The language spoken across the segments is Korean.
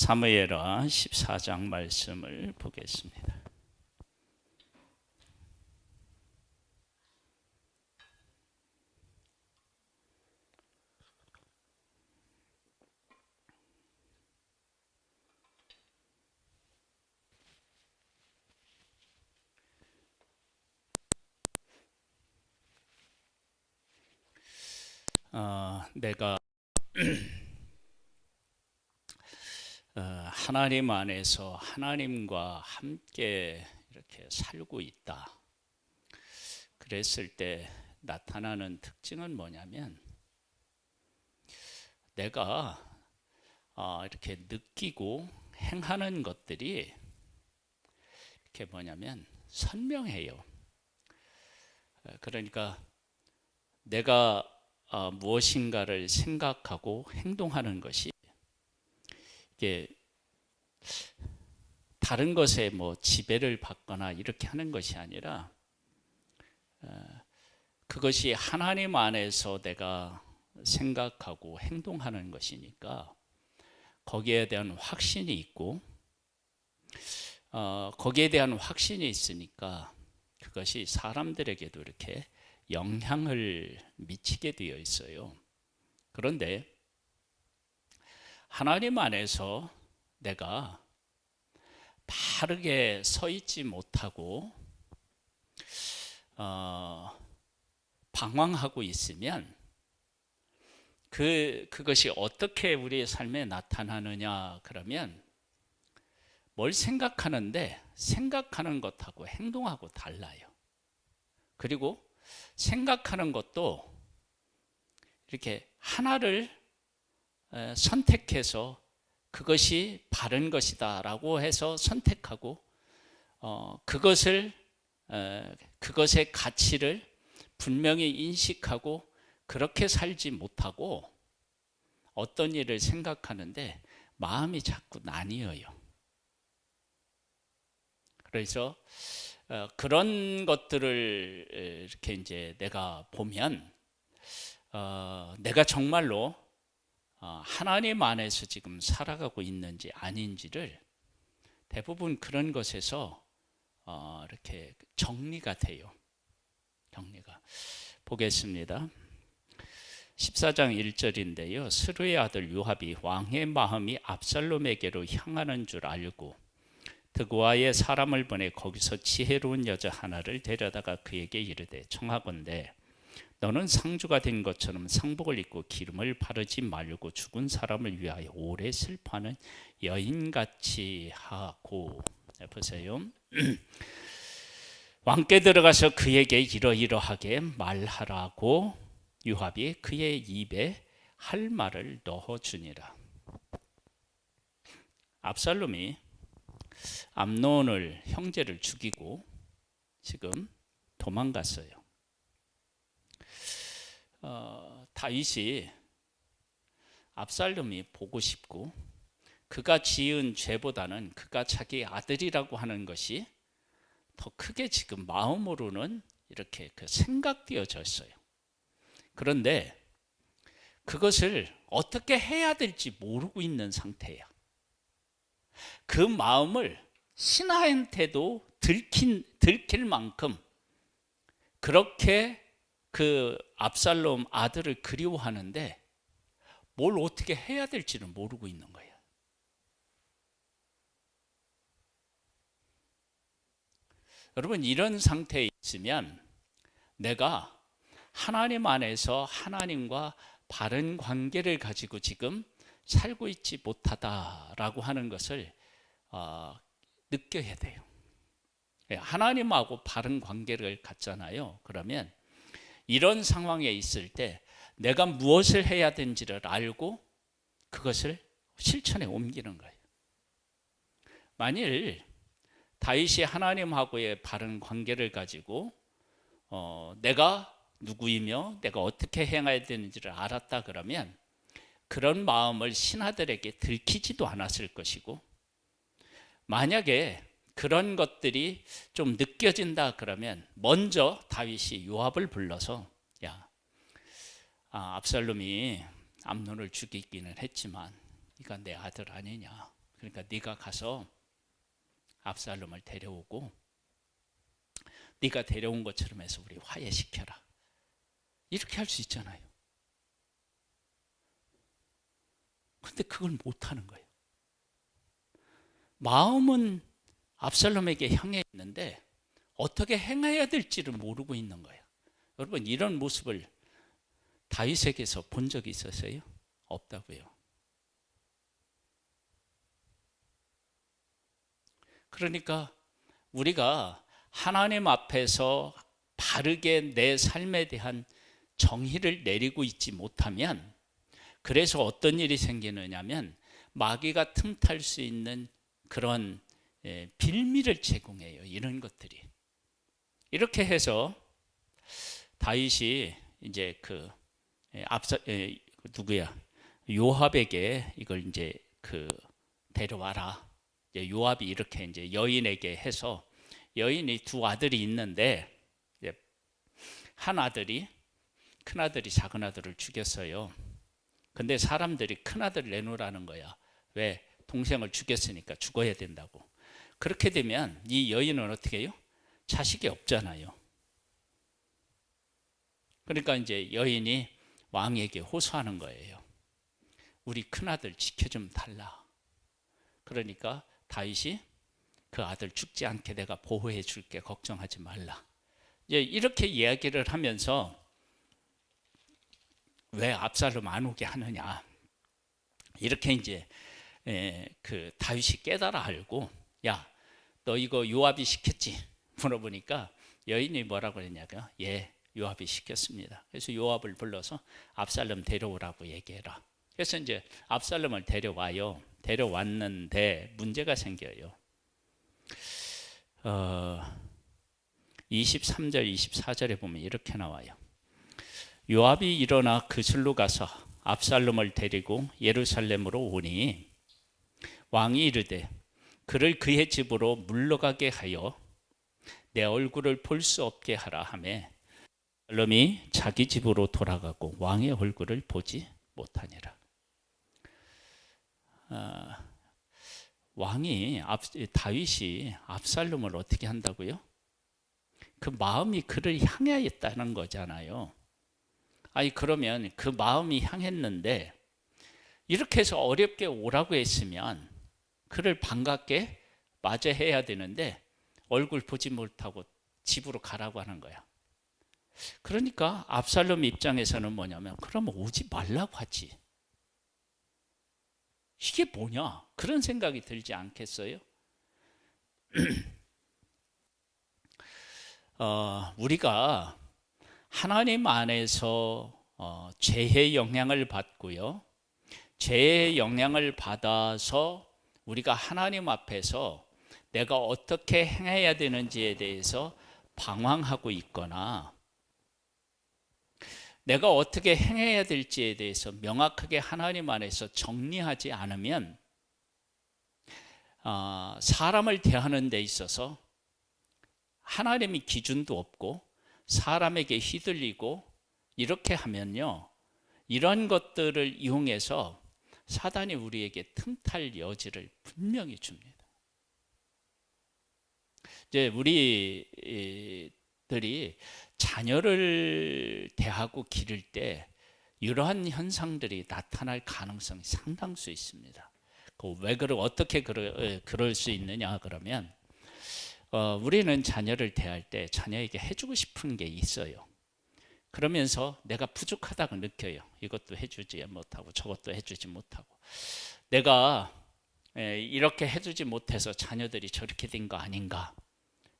사무엘하 14장 말씀을 보겠습니다. 내가 하나님 안에서 하나님과 함께 이렇게 살고 있다. 그랬을 때 나타나는 특징은 뭐냐면, 내가 이렇게 느끼고 행하는 것들이 이렇게 뭐냐면 선명해요. 그러니까 내가 무엇인가를 생각하고 행동하는 것이 이게 다른 것에 지배를 받거나 이렇게 하는 것이 아니라 그것이 하나님 안에서 내가 생각하고 행동하는 것이니까 거기에 대한 확신이 있고, 거기에 대한 확신이 있으니까 그것이 사람들에게도 이렇게 영향을 미치게 되어 있어요. 그런데 하나님 안에서 내가 바르게 서 있지 못하고 방황하고 있으면 그것이 어떻게 우리의 삶에 나타나느냐 그러면, 뭘 생각하는데 생각하는 것하고 행동하고 달라요. 그리고 생각하는 것도 이렇게 하나를 선택해서 그것이 바른 것이다 라고 해서 선택하고 그것의 가치를 분명히 인식하고 그렇게 살지 못하고 어떤 일을 생각하는데 마음이 자꾸 나뉘어요. 그래서 그런 것들을 이렇게 이제 내가 보면 내가 정말로 하나님 안에서 지금 살아가고 있는지 아닌지를 대부분 그런 것에서 이렇게 정리가 돼요. 정리가. 보겠습니다. 14장 1절인데요. 스루의 아들 요압이 왕의 마음이 압살롬에게로 향하는 줄 알고 드고아에 사람을 보내 거기서 지혜로운 여자 하나를 데려다가 그에게 이르되, 청하건대 너는 상주가 된 것처럼 상복을 입고 기름을 바르지 말고 죽은 사람을 위하여 오래 슬퍼하는 여인같이 하고. 보세요. 왕께 들어가서 그에게 이러이러하게 말하라고 요압이 그의 입에 할 말을 넣어주니라. 압살롬이 암논을, 형제를 죽이고 지금 도망갔어요. 다윗이 압살롬이 보고 싶고 그가 지은 죄보다는 그가 자기 아들이라고 하는 것이 더 크게 지금 마음으로는 이렇게 생각되어져 있어요. 그런데 그것을 어떻게 해야 될지 모르고 있는 상태야. 그 마음을 신하한테도 들킬 만큼 그렇게 그 압살롬 아들을 그리워하는데 뭘 어떻게 해야 될지는 모르고 있는 거예요. 여러분, 이런 상태에 있으면 내가 하나님 안에서 하나님과 바른 관계를 가지고 지금 살고 있지 못하다라고 하는 것을 느껴야 돼요. 하나님하고 바른 관계를 갖잖아요. 그러면 이런 상황에 있을 때 내가 무엇을 해야 되는지를 알고 그것을 실천에 옮기는 거예요. 만일 다윗이 하나님하고의 바른 관계를 가지고 내가 누구이며 내가 어떻게 행해야 되는지를 알았다 그러면 그런 마음을 신하들에게 들키지도 않았을 것이고, 만약에 그런 것들이 좀 느껴진다 그러면 먼저 다윗이 요압을 불러서, 야, 압살롬이 암논을 죽이기는 했지만 네가 내 아들 아니냐, 그러니까 네가 가서 압살롬을 데려오고 네가 데려온 것처럼 해서 우리 화해시켜라. 이렇게 할 수 있잖아요. 근데 그걸 못하는 거예요. 마음은 압살롬에게 향해 있는데 어떻게 행해야 될지를 모르고 있는 거예요. 여러분, 이런 모습을 다윗에게서 본 적이 있었어요? 없다고요. 그러니까 우리가 하나님 앞에서 바르게 내 삶에 대한 정의를 내리고 있지 못하면, 그래서 어떤 일이 생기느냐면 마귀가 틈탈 수 있는 그런 빌미를 제공해요. 이런 것들이. 이렇게 해서 다윗이 이제 누구야? 요압에게 이걸 이제 데려와라. 이제 요압이 이렇게 이제 여인에게 해서, 여인이 두 아들이 있는데 한 아들이, 큰 아들이 작은 아들을 죽였어요. 근데 사람들이 큰 아들 내놓으라는 거야. 왜? 동생을 죽였으니까 죽어야 된다고. 그렇게 되면 이 여인은 어떻게 해요? 자식이 없잖아요. 그러니까 이제 여인이 왕에게 호소하는 거예요. 우리 큰아들 지켜 좀 달라. 그러니까 다윗이 그 아들 죽지 않게 내가 보호해 줄게, 걱정하지 말라. 이제 이렇게 이야기를 하면서 왜 압살롬 안 오게 하느냐, 이렇게 이제 다윗이 깨달아 알고, 야, 너 이거 요압이 시켰지? 물어보니까 여인이 뭐라고 그랬냐고요? 예, 요압이 시켰습니다. 그래서 요압을 불러서 압살롬 데려오라고 얘기해라. 그래서 이제 압살롬을 데려와요. 데려왔는데 문제가 생겨요. 23절 24절에 보면 이렇게 나와요. 요압이 일어나 그슬로 가서 압살롬을 데리고 예루살렘으로 오니 왕이 이르되 그를 그의 집으로 물러가게 하여 내 얼굴을 볼 수 없게 하라 하매 압살롬이 자기 집으로 돌아가고 왕의 얼굴을 보지 못하니라. 다윗이 압살롬을 어떻게 한다고요? 그 마음이 그를 향하였다는 거잖아요. 아니, 그러면 그 마음이 향했는데 이렇게 해서 어렵게 오라고 했으면 그를 반갑게 맞이해야 되는데 얼굴 보지 못하고 집으로 가라고 하는 거야. 그러니까 압살롬 입장에서는 뭐냐면, 그러면 오지 말라고 하지. 이게 뭐냐? 그런 생각이 들지 않겠어요? 우리가 하나님 안에서 죄의 영향을 받고요. 죄의 영향을 받아서 우리가 하나님 앞에서 내가 어떻게 행해야 되는지에 대해서 방황하고 있거나, 내가 어떻게 행해야 될지에 대해서 명확하게 하나님 안에서 정리하지 않으면 사람을 대하는 데 있어서 하나님의 기준도 없고 사람에게 휘둘리고, 이렇게 하면요, 이런 것들을 이용해서 사단이 우리에게 틈탈 여지를 분명히 줍니다. 이제 우리들이 자녀를 대하고 기를 때 이러한 현상들이 나타날 가능성이 상당수 있습니다. 어떻게 그럴 수 있느냐 그러면, 우리는 자녀를 대할 때 자녀에게 해주고 싶은 게 있어요. 그러면서 내가 부족하다고 느껴요. 이것도 해주지 못하고 저것도 해주지 못하고, 내가 이렇게 해주지 못해서 자녀들이 저렇게 된 거 아닌가,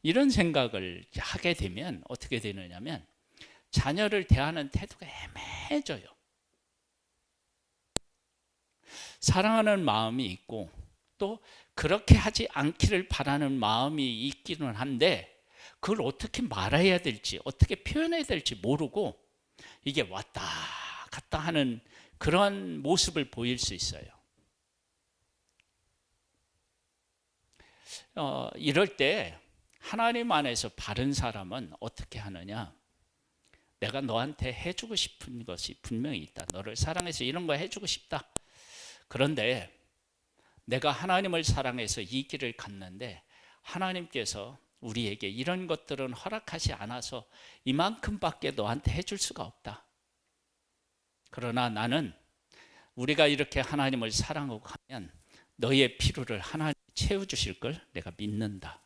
이런 생각을 하게 되면 어떻게 되느냐면 자녀를 대하는 태도가 애매해져요. 사랑하는 마음이 있고 또 그렇게 하지 않기를 바라는 마음이 있기는 한데, 그걸 어떻게 말해야 될지, 어떻게 표현해야 될지 모르고 이게 왔다 갔다 하는 그런 모습을 보일 수 있어요. 이럴 때 하나님 안에서 바른 사람은 어떻게 하느냐, 내가 너한테 해주고 싶은 것이 분명히 있다. 너를 사랑해서 이런 거 해주고 싶다. 그런데 내가 하나님을 사랑해서 이 길을 갔는데 하나님께서 우리에게 이런 것들은 허락하지 않아서 이만큼밖에 너한테 해줄 수가 없다. 그러나 나는 우리가 이렇게 하나님을 사랑하고 가면 너의 필요를 하나님이 채워주실 걸 내가 믿는다.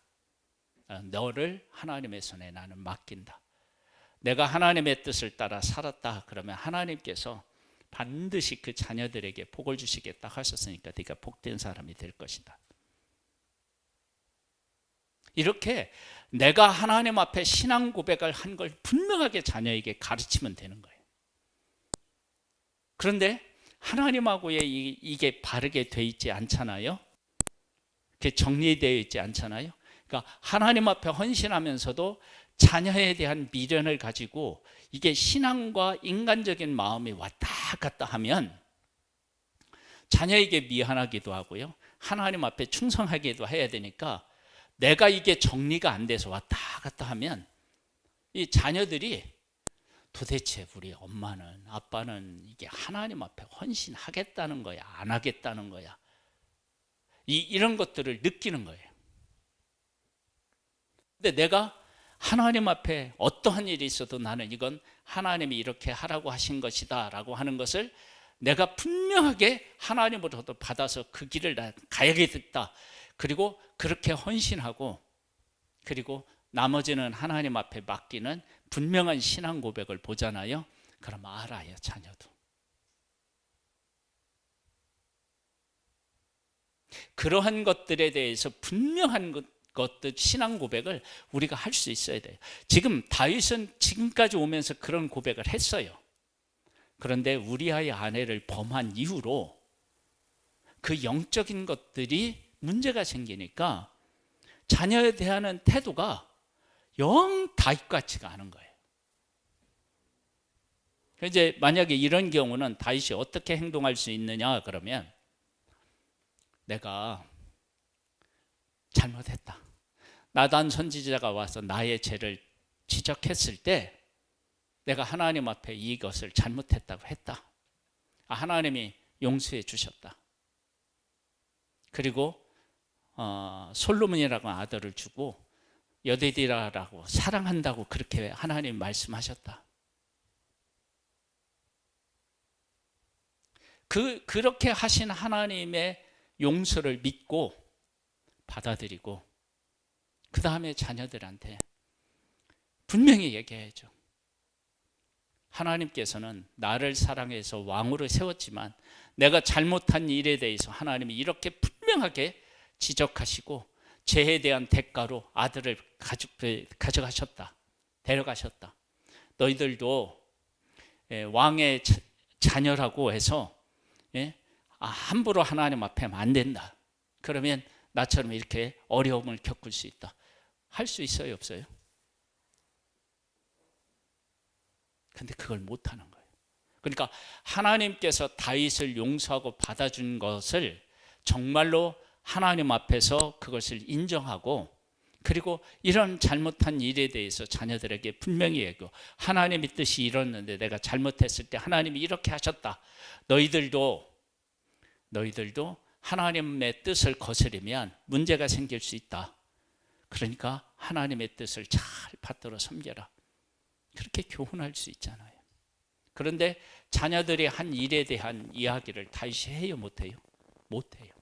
너를 하나님의 손에 나는 맡긴다. 내가 하나님의 뜻을 따라 살았다 그러면 하나님께서 반드시 그 자녀들에게 복을 주시겠다 하셨으니까 네가 복된 사람이 될 것이다. 이렇게 내가 하나님 앞에 신앙 고백을 한 걸 분명하게 자녀에게 가르치면 되는 거예요. 그런데 하나님하고의 이게 바르게 돼 있지 않잖아요. 그게 정리되어 있지 않잖아요. 그러니까 하나님 앞에 헌신하면서도 자녀에 대한 미련을 가지고 이게 신앙과 인간적인 마음이 왔다 갔다 하면 자녀에게 미안하기도 하고요. 하나님 앞에 충성하기도 해야 되니까 내가 이게 정리가 안 돼서 왔다 갔다 하면 이 자녀들이 도대체 우리 엄마는 아빠는 이게 하나님 앞에 헌신하겠다는 거야 안 하겠다는 거야 이런 것들을 느끼는 거예요. 근데 내가 하나님 앞에 어떠한 일이 있어도 나는 이건 하나님이 이렇게 하라고 하신 것이다 라고 하는 것을 내가 분명하게 하나님으로부터 받아서 그 길을 가야겠다. 그리고 그렇게 헌신하고 그리고 나머지는 하나님 앞에 맡기는 분명한 신앙 고백을 보잖아요. 그럼 알아요, 자녀도. 그러한 것들에 대해서 분명한 것들 신앙 고백을 우리가 할 수 있어야 돼요. 지금 다윗은 지금까지 오면서 그런 고백을 했어요. 그런데 우리아의 아내를 범한 이후로 그 영적인 것들이 문제가 생기니까 자녀에 대한 태도가 영 다윗 같지가 않은 거예요. 이제 만약에 이런 경우는 다윗이 어떻게 행동할 수 있느냐 그러면 내가 잘못했다. 나단 선지자가 와서 나의 죄를 지적했을 때 내가 하나님 앞에 이것을 잘못했다고 했다. 하나님이 용서해 주셨다. 그리고 솔로몬이라고 아들을 주고 여디디라라고 사랑한다고 그렇게 하나님이 말씀하셨다. 그렇게 하신 하나님의 용서를 믿고 받아들이고 그 다음에 자녀들한테 분명히 얘기해야죠. 하나님께서는 나를 사랑해서 왕으로 세웠지만 내가 잘못한 일에 대해서 하나님이 이렇게 분명하게 지적하시고 죄에 대한 대가로 아들을 가져가셨다. 데려가셨다. 너희들도 왕의 자녀라고 해서 함부로 하나님 앞에 하면 안 된다. 그러면 나처럼 이렇게 어려움을 겪을 수 있다. 할 수 있어요, 없어요? 근데 그걸 못하는 거예요. 그러니까 하나님께서 다윗을 용서하고 받아준 것을 정말로 하나님 앞에서 그것을 인정하고 그리고 이런 잘못한 일에 대해서 자녀들에게 분명히 얘기하고 하나님의 뜻이 이렇는데 내가 잘못했을 때 하나님이 이렇게 하셨다. 너희들도 하나님의 뜻을 거스르면 문제가 생길 수 있다. 그러니까 하나님의 뜻을 잘 받들어 섬겨라. 그렇게 교훈할 수 있잖아요. 그런데 자녀들이 한 일에 대한 이야기를 다시 해요, 못해요? 못해요.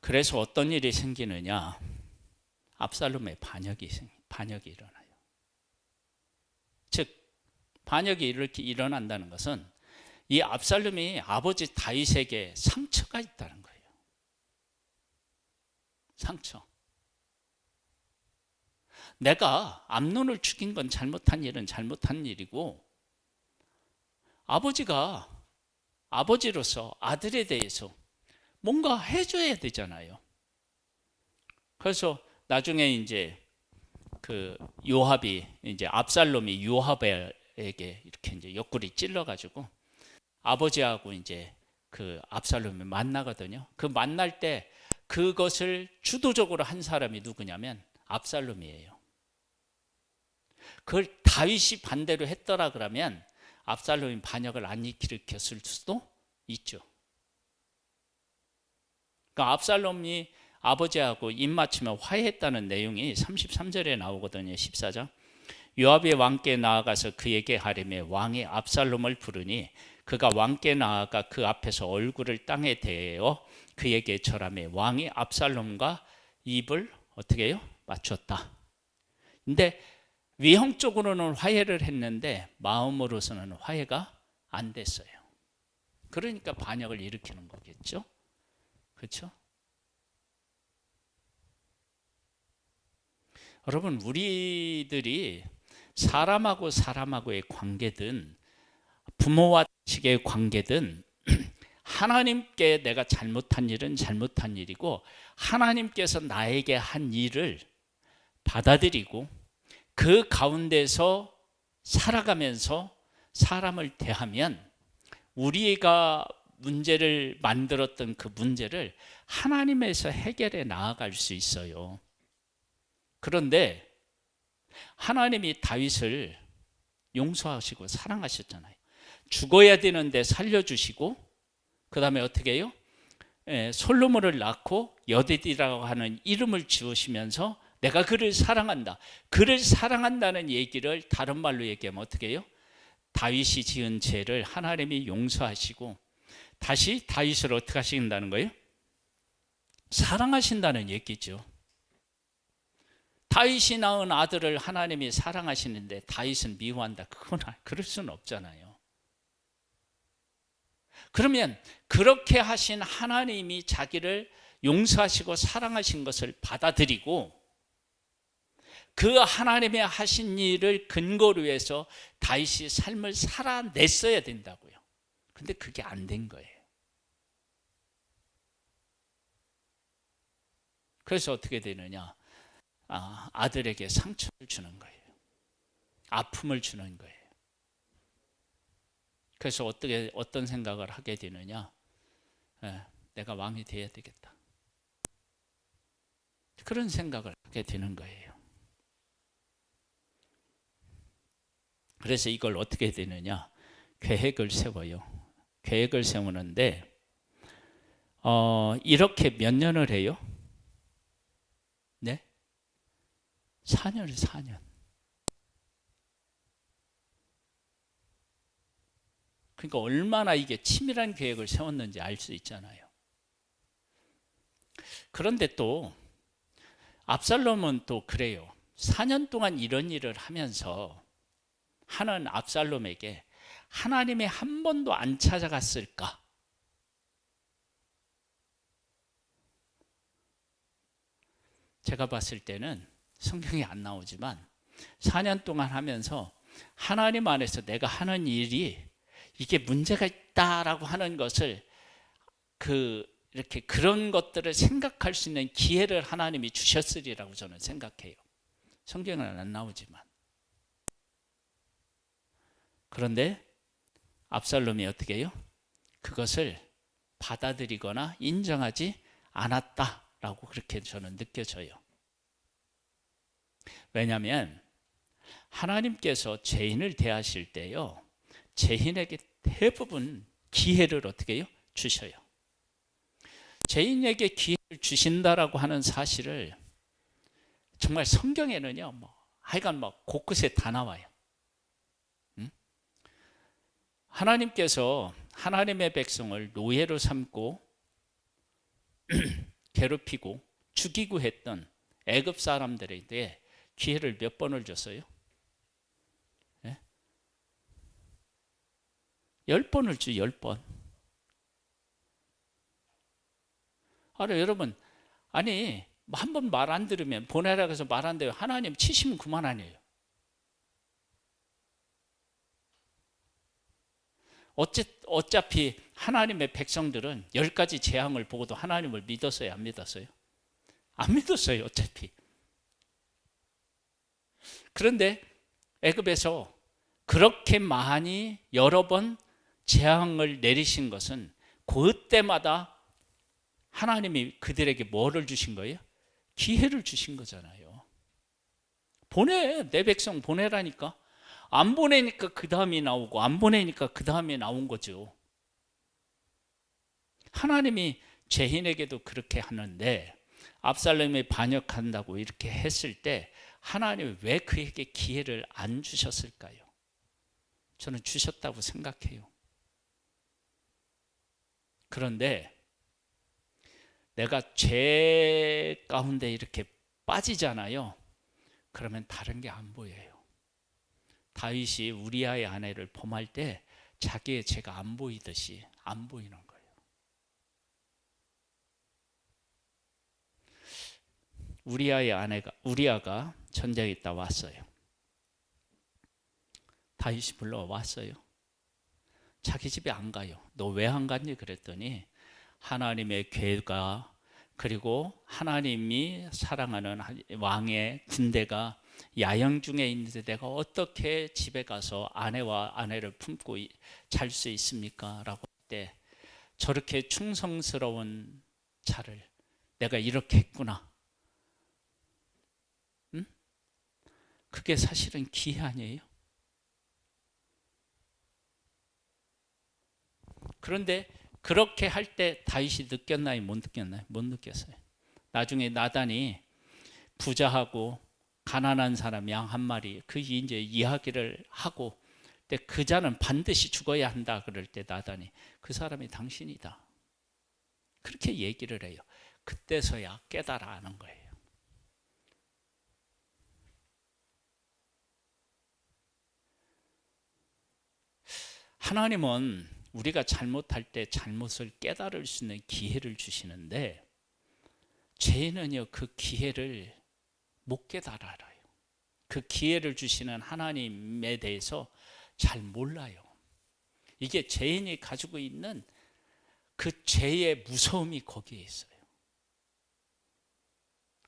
그래서 어떤 일이 생기느냐? 압살롬의 반역이 일어나요. 즉 반역이 이렇게 일어난다는 것은 이 압살롬이 아버지 다윗에게 상처가 있다는 거예요. 상처. 내가 암논을 죽인 건 잘못한 일은 잘못한 일이고 아버지가 아버지로서 아들에 대해서 뭔가 해줘야 되잖아요. 그래서 나중에 이제 그 요압이 이제 압살롬이 요압에게 이렇게 이제 옆구리 찔러가지고 아버지하고 이제 그 압살롬이 만나거든요. 그 만날 때 그것을 주도적으로 한 사람이 누구냐면 압살롬이에요. 그걸 다윗이 반대로 했더라 그러면 압살롬이 반역을 안 일으켰을 수도 있죠. 그러니까 압살롬이 아버지하고 입맞추며 화해했다는 내용이 33절에 나오거든요. 14장. 요압이 왕께 나아가서 그에게 하림에 왕이 압살롬을 부르니 그가 왕께 나아가 그 앞에서 얼굴을 땅에 대어 그에게 절하매 왕이 압살롬과 입을 어떻게 해요? 맞췄다. 근데 위형적으로는 화해를 했는데 마음으로서는 화해가 안 됐어요. 그러니까 반역을 일으키는 거겠죠. 그렇죠? 여러분, 우리들이 사람하고 사람하고의 관계든 부모와 자식의 관계든 하나님께 내가 잘못한 일은 잘못한 일이고 하나님께서 나에게 한 일을 받아들이고 그 가운데서 살아가면서 사람을 대하면 우리가 문제를 만들었던 그 문제를 하나님에서 해결해 나아갈 수 있어요. 그런데 하나님이 다윗을 용서하시고 사랑하셨잖아요. 죽어야 되는데 살려주시고 그 다음에 어떻게 해요? 솔로몬을 낳고 여디디라고 하는 이름을 지으시면서 내가 그를 사랑한다. 그를 사랑한다는 얘기를 다른 말로 얘기하면 어떻게 해요? 다윗이 지은 죄를 하나님이 용서하시고 다시 다윗을 어떻게 하신다는 거예요? 사랑하신다는 얘기죠. 다윗이 낳은 아들을 하나님이 사랑하시는데 다윗은 미워한다. 그럴 수는 없잖아요. 그러면 그렇게 하신 하나님이 자기를 용서하시고 사랑하신 것을 받아들이고 그 하나님의 하신 일을 근거로 해서 다윗이 삶을 살아냈어야 된다고요. 근데 그게 안 된 거예요. 그래서 어떻게 되느냐? 아들에게 상처를 주는 거예요. 아픔을 주는 거예요. 그래서 어떤 생각을 하게 되느냐? 내가 왕이 돼야 되겠다. 그런 생각을 하게 되는 거예요. 그래서 이걸 어떻게 되느냐? 계획을 세워요. 계획을 세우는데 이렇게 몇 년을 해요? 네? 4년. 그러니까 얼마나 이게 치밀한 계획을 세웠는지 알 수 있잖아요. 그런데 또 압살롬은 또 그래요. 4년 동안 이런 일을 하면서 하는 압살롬에게 하나님이 한 번도 안 찾아갔을까? 제가 봤을 때는 성경에 안 나오지만 4년 동안 하면서 하나님 안에서 내가 하는 일이 이게 문제가 있다라고 하는 것을 이렇게 그런 것들을 생각할 수 있는 기회를 하나님이 주셨으리라고 저는 생각해요. 성경은 안 나오지만. 그런데 압살롬이 어떻게 해요? 그것을 받아들이거나 인정하지 않았다라고 그렇게 저는 느껴져요. 왜냐하면 하나님께서 죄인을 대하실 때요, 죄인에게 대부분 기회를 어떻게 해요? 주셔요. 죄인에게 기회를 주신다라고 하는 사실을 정말 성경에는요, 하여간 곳곳에 다 나와요. 하나님께서 하나님의 백성을 노예로 삼고 괴롭히고 죽이고 했던 애굽 사람들에게 기회를 몇 번을 줬어요? 10번을 주 10번. 여러분, 아니 한 번 말 안 들으면 보내라고 해서 말 안 돼요. 하나님 치시면 그만 아니에요. 어차피 하나님의 백성들은 10가지 재앙을 보고도 하나님을 믿었어요? 안 믿었어요? 안 믿었어요, 어차피. 그런데 애굽에서 그렇게 많이 여러 번 재앙을 내리신 것은 그때마다 하나님이 그들에게 뭐를 주신 거예요? 기회를 주신 거잖아요. 보내. 내 백성 보내라니까. 안 보내니까 그 다음이 나오고, 안 보내니까 그 다음에 나온 거죠. 하나님이 죄인에게도 그렇게 하는데 압살롬이 반역한다고 이렇게 했을 때 하나님이 왜 그에게 기회를 안 주셨을까요? 저는 주셨다고 생각해요. 그런데 내가 죄 가운데 이렇게 빠지잖아요. 그러면 다른 게 안 보여요. 다윗이 우리아의 아내를 범할 때 자기의 죄가 안 보이듯이 안 보이는 거예요. 우리아가 전쟁에 있다 왔어요. 다윗이 불러왔어요. 자기 집에 안 가요. 너 왜 안 갔니? 그랬더니 하나님의 괴가, 그리고 하나님이 사랑하는 왕의 군대가 야영 중에 있는데 내가 어떻게 집에 가서 아내와 아내를 품고 잘 수 있습니까? 라고 할 때 저렇게 충성스러운 자를 내가 이렇게 했구나. 응? 그게 사실은 기회 아니에요? 그런데 그렇게 할 때 다윗이 느꼈나요? 못 느꼈나요? 못 느꼈어요. 나중에 나단이 부자하고 가난한 사람 양 한 마리 그 이제 이야기를 하고 그 자는 반드시 죽어야 한다 그럴 때 나단이 그 사람이 당신이다 그렇게 얘기를 해요. 그때서야 깨달아 하는 거예요. 하나님은 우리가 잘못할 때 잘못을 깨달을 수 있는 기회를 주시는데 죄인은요 그 기회를 못 깨달아요. 그 기회를 주시는 하나님에 대해서 잘 몰라요. 이게 죄인이 가지고 있는 그 죄의 무서움이 거기에 있어요.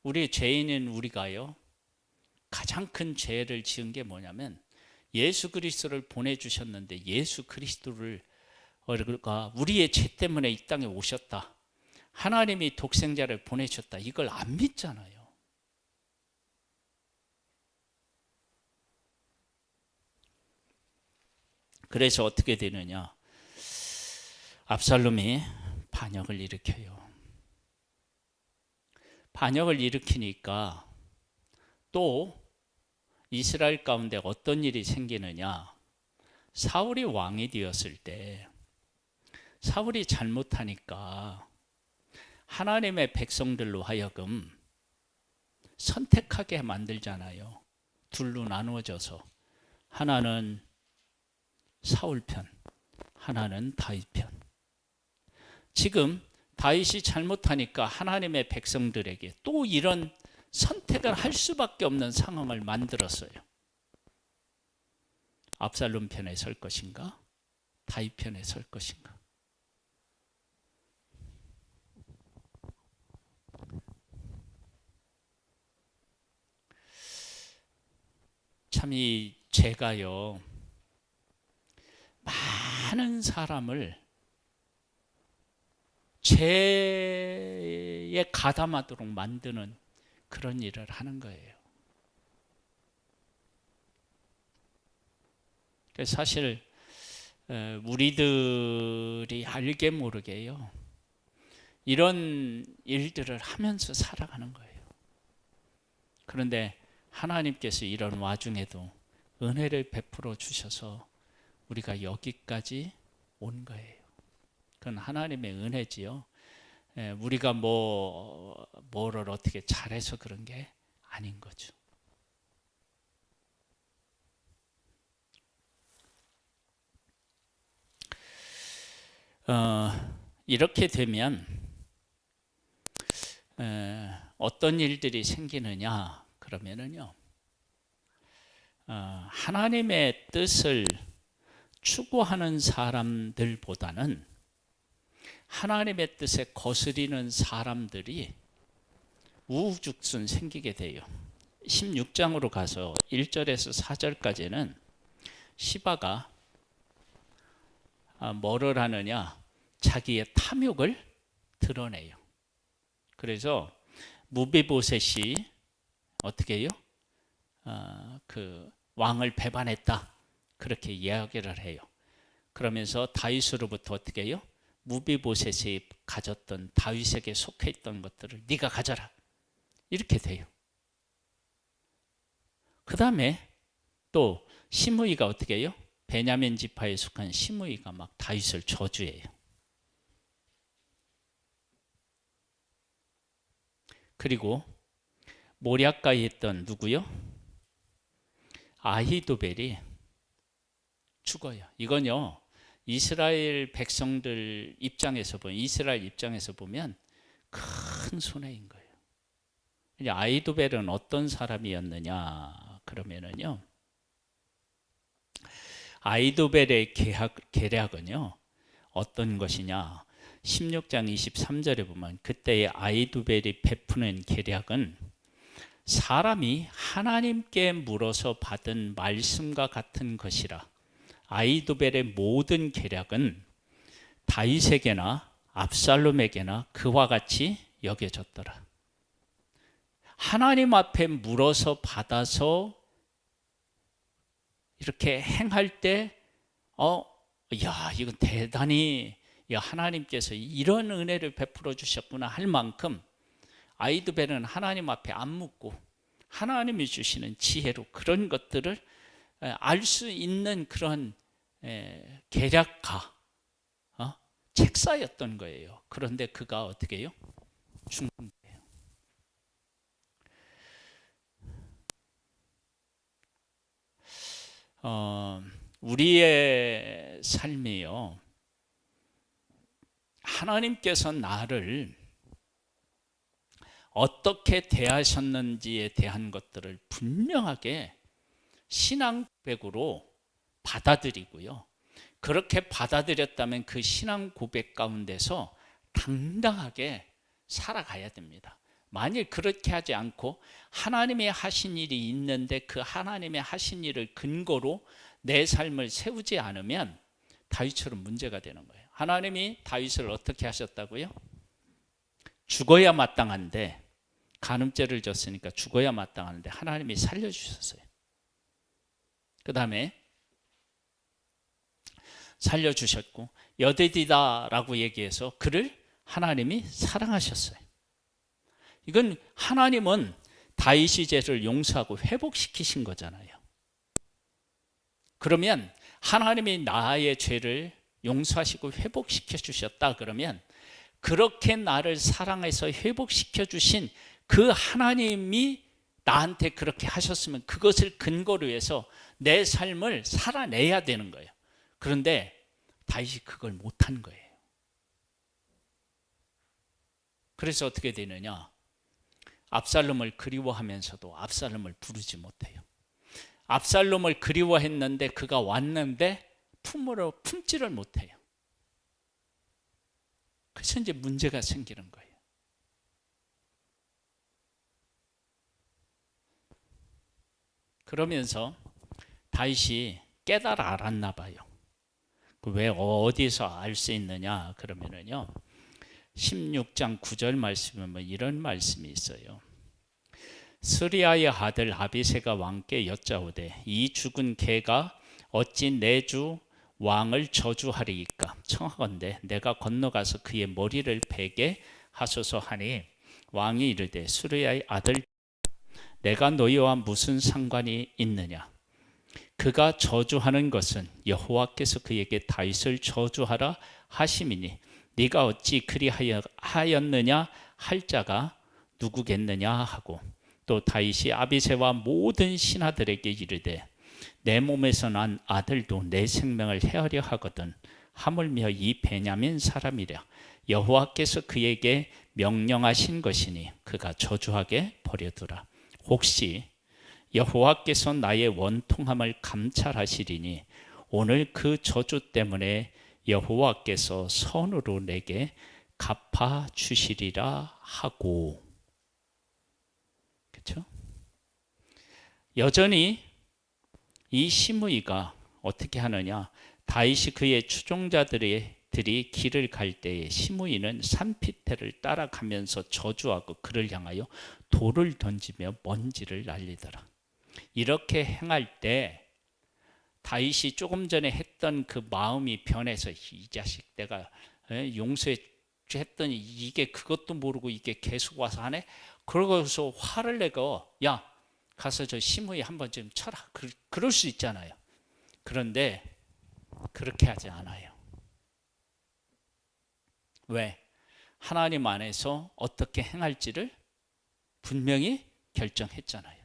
우리 죄인인 우리가요 가장 큰 죄를 지은 게 뭐냐면 예수 그리스도를 보내주셨는데 예수 그리스도를 우리의 죄 때문에 이 땅에 오셨다. 하나님이 독생자를 보내셨다. 이걸 안 믿잖아요. 그래서 어떻게 되느냐? 압살롬이 반역을 일으켜요. 반역을 일으키니까 또 이스라엘 가운데 어떤 일이 생기느냐? 사울이 왕이 되었을 때 사울이 잘못하니까 하나님의 백성들로 하여금 선택하게 만들잖아요. 둘로 나누어져서 하나는 사울 편, 하나는 다윗 편. 지금 다윗이 잘못하니까 하나님의 백성들에게 또 이런 선택을 할 수밖에 없는 상황을 만들었어요. 압살롬 편에 설 것인가? 다윗 편에 설 것인가? 참 이 죄가요 많은 사람을 죄에 가담하도록 만드는 그런 일을 하는 거예요. 사실 우리들이 알게 모르게요 이런 일들을 하면서 살아가는 거예요. 그런데 하나님께서 이런 와중에도 은혜를 베풀어 주셔서 우리가 여기까지 온 거예요. 그건 하나님의 은혜지요. 우리가 뭐를 어떻게 잘해서 그런 게 아닌 거죠. 이렇게 되면 어떤 일들이 생기느냐 그러면은요 하나님의 뜻을 추구하는 사람들보다는 하나님의 뜻에 거스리는 사람들이 우후죽순 생기게 돼요. 16장으로 가서 1절에서 4절까지는 시바가 뭐를 하느냐 자기의 탐욕을 드러내요. 그래서 무비보셋이 어떻게 해요? 그 왕을 배반했다. 그렇게 이야기를 해요. 그러면서 다윗으로부터 어떻게 해요? 무비보셋이 가졌던 다윗에게 속해 있던 것들을 네가 가져라. 이렇게 돼요. 그 다음에 또 시므이가 어떻게 해요? 베냐민 지파에 속한 시므이가 막 다윗을 저주해요. 그리고 모략가에 있던 누구요? 아히도벨이 죽어요. 이건요, 이스라엘 백성들 입장에서 보면, 이스라엘 입장에서 보면 큰 손해인 거예요. 아히도벨은 어떤 사람이었느냐 그러면은요, 아히도벨의 계략은요 어떤 것이냐, 16장 23절에 보면 그때의 아히도벨이 베푸는 계략은 사람이 하나님께 물어서 받은 말씀과 같은 것이라. 아히도벨의 모든 계략은 다윗에게나 압살롬에게나 그와 같이 여겨졌더라. 하나님 앞에 물어서 받아서 이렇게 행할 때 야, 이건 대단히 하나님께서 이런 은혜를 베풀어 주셨구나 할 만큼 아히도벨은 하나님 앞에 안 묻고 하나님이 주시는 지혜로 그런 것들을 알 수 있는 그런 계략가, 책사였던 거예요. 그런데 그가 어떻게 해요? 죽는 거예요. 우리의 삶이요, 하나님께서 나를 어떻게 대하셨는지에 대한 것들을 분명하게 신앙 고백으로 받아들이고요, 그렇게 받아들였다면 그 신앙 고백 가운데서 당당하게 살아가야 됩니다. 만일 그렇게 하지 않고 하나님의 하신 일이 있는데 그 하나님의 하신 일을 근거로 내 삶을 세우지 않으면 다윗처럼 문제가 되는 거예요. 하나님이 다윗을 어떻게 하셨다고요? 죽어야 마땅한데, 간음죄를 졌으니까 죽어야 마땅한데 하나님이 살려주셨어요. 그 다음에 살려주셨고 여디디다라고 얘기해서 그를 하나님이 사랑하셨어요. 이건 하나님은 다윗의 죄를 용서하고 회복시키신 거잖아요. 그러면 하나님이 나의 죄를 용서하시고 회복시켜 주셨다 그러면, 그렇게 나를 사랑해서 회복시켜 주신 그 하나님이 나한테 그렇게 하셨으면 그것을 근거로 해서 내 삶을 살아내야 되는 거예요. 그런데 다윗이 그걸 못한 거예요. 그래서 어떻게 되느냐, 압살롬을 그리워하면서도 압살롬을 부르지 못해요. 압살롬을 그리워했는데 그가 왔는데 품지를 못해요. 그래서 이제 문제가 생기는 거예요. 그러면서 다윗이 깨달아 알았나 봐요. 왜 어디서 알 수 있느냐 그러면은요, 16장 9절 말씀에 뭐 이런 말씀이 있어요. 스리야의 아들 아비새가 왕께 여짜오되 이 죽은 개가 어찌 내 주 왕을 저주하리이까? 청하건대 내가 건너가서 그의 머리를 베게 하소서 하니, 왕이 이르되 스리야의 아들 내가 너희와 무슨 상관이 있느냐? 그가 저주하는 것은 여호와께서 그에게 다윗을 저주하라 하심이니 네가 어찌 그리하였느냐 할 자가 누구겠느냐 하고, 또 다윗이 아비새와 모든 신하들에게 이르되 내 몸에서 난 아들도 내 생명을 해하려 하거든 하물며 이 베냐민 사람이랴 여호와께서 그에게 명령하신 것이니 그가 저주하게 버려두라. 혹시 여호와께서 나의 원통함을 감찰하시리니 오늘 그 저주 때문에 여호와께서 선으로 내게 갚아 주시리라 하고. 그렇죠? 여전히 이 시므이가 어떻게 하느냐, 다윗이 그의 추종자들이 길을 갈 때에 시므이는 산피태를 따라가면서 저주하고 그를 향하여 돌을 던지며 먼지를 날리더라. 이렇게 행할 때 다윗이 조금 전에 했던 그 마음이 변해서 이 자식 내가 용서해 했더니 이게 그것도 모르고 이게 계속 와서 하네. 그러고서 화를 내고 야 가서 저 시므이 한번 좀 쳐라. 그럴 수 있잖아요. 그런데 그렇게 하지 않아요. 왜? 하나님 안에서 어떻게 행할지를 분명히 결정했잖아요.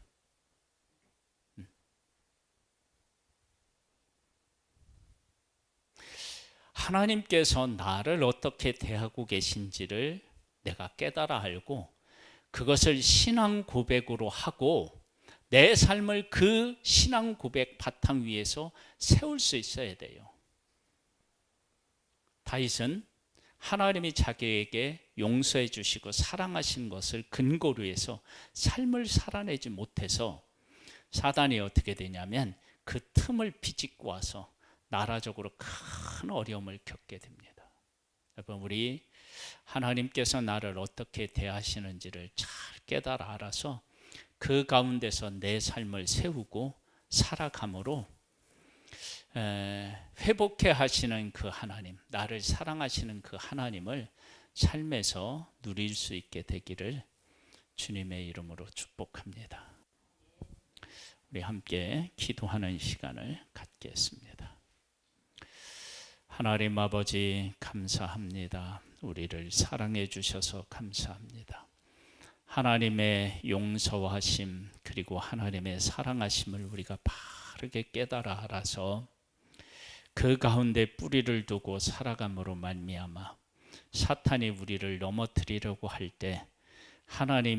하나님께서 나를 어떻게 대하고 계신지를 내가 깨달아 알고 그것을 신앙 고백으로 하고 내 삶을 그 신앙 고백 바탕 위에서 세울 수 있어야 돼요. 다윗은 하나님이 자기에게 용서해 주시고 사랑하신 것을 근거로 해서 삶을 살아내지 못해서 사단이 어떻게 되냐면 그 틈을 비집고 와서 나라적으로 큰 어려움을 겪게 됩니다. 여러분, 우리 하나님께서 나를 어떻게 대하시는지를 잘 깨달아 알아서 그 가운데서 내 삶을 세우고 살아감으로 회복해 하시는 그 하나님, 나를 사랑하시는 그 하나님을 삶에서 누릴 수 있게 되기를 주님의 이름으로 축복합니다. 우리 함께 기도하는 시간을 갖겠습니다. 하나님 아버지 감사합니다. 우리를 사랑해 주셔서 감사합니다. 하나님의 용서하심 그리고 하나님의 사랑하심을 우리가 바르게 깨달아 알아서 그 가운데 뿌리를 두고 살아감으로 말미암아 사탄이 우리를 넘어뜨리려고 할 때 하나님의